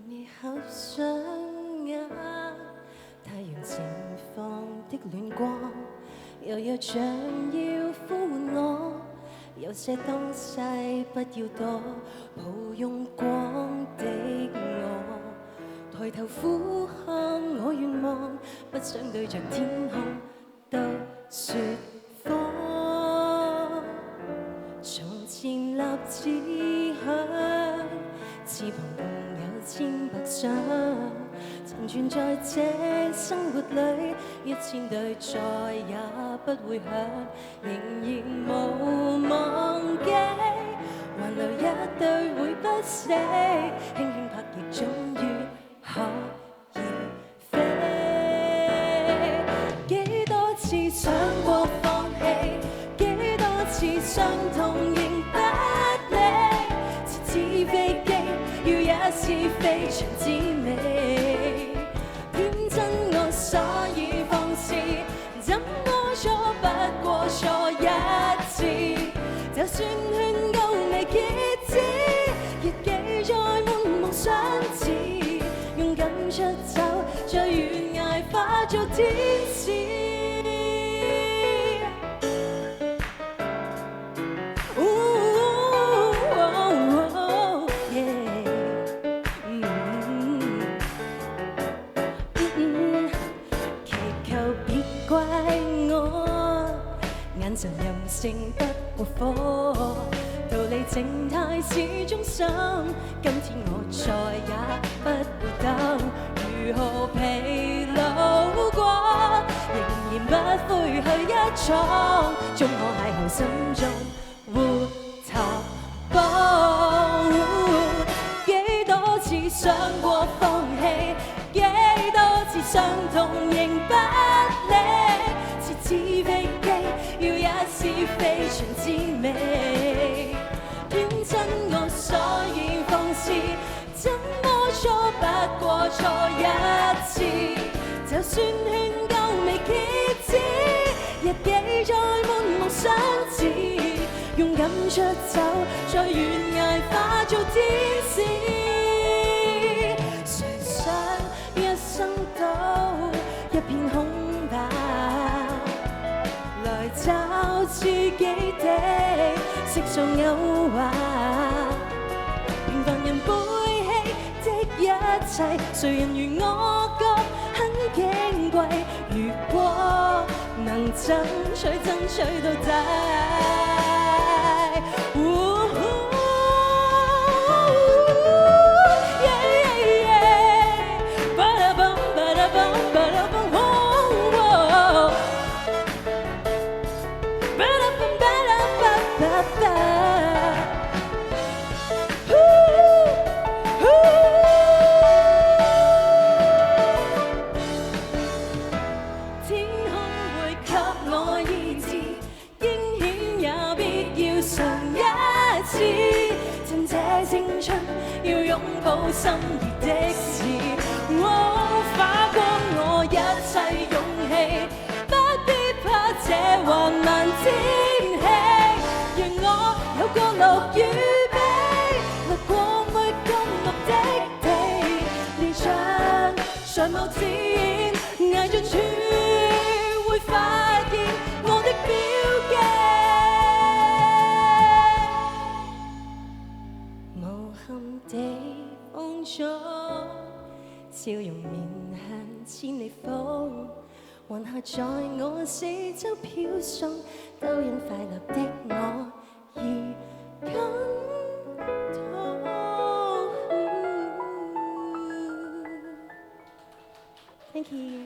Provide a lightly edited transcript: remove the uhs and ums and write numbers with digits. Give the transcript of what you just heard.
你合上眼，太陽盛放的暖光，又有像要呼喚我。有些東西不要躲，抱擁光的我。抬頭俯瞰我願望，不想對着天空都說謊。從前立志向，翅膀共有千百雙，曾存在這生活裏，1000對再也不會響，仍然無忘記，還留一對會不死，輕輕拍翼終於可以飛。幾多次想過放棄，幾多次傷痛仍不理，設置飛機要也是非常滋味。天真我所以放肆，怎麼錯不過錯一次，就算勸告未結止，日記再滿目相似，勇敢出走，在懸崖化作天使。祈求別怪我，眼神任性不過火，道理靜態是忠心，今天我再也不會等，如何疲勞過，仍然不悔去一闖，終可邂逅心中活頭幫。幾多次想過放棄，幾多次傷痛仍不理，設置飛機要也是非常滋味。天真我所以放肆，怎麼錯不過錯一次，就算勸告未結止，日記再滿目相似，勇敢出走，在懸崖化做天使。誰想一生都一片空白，來找自己的色素誘惑，平凡人背棄的一切，誰人如我覺很矜貴，如果能爭取到底。天空會給我醫治，驚險也必要嘗一次，趁這青春要擁抱心儀的事，花光我一切勇氣，不必怕這橫蠻天氣，讓我有個樂與悲，掠過每個目的地，離場上某指引，捱盡處會發現我的標記，無憾地放縱，笑容面向千里風，雲霞在我四周飄送，都因快樂的我而感痛。Thank you。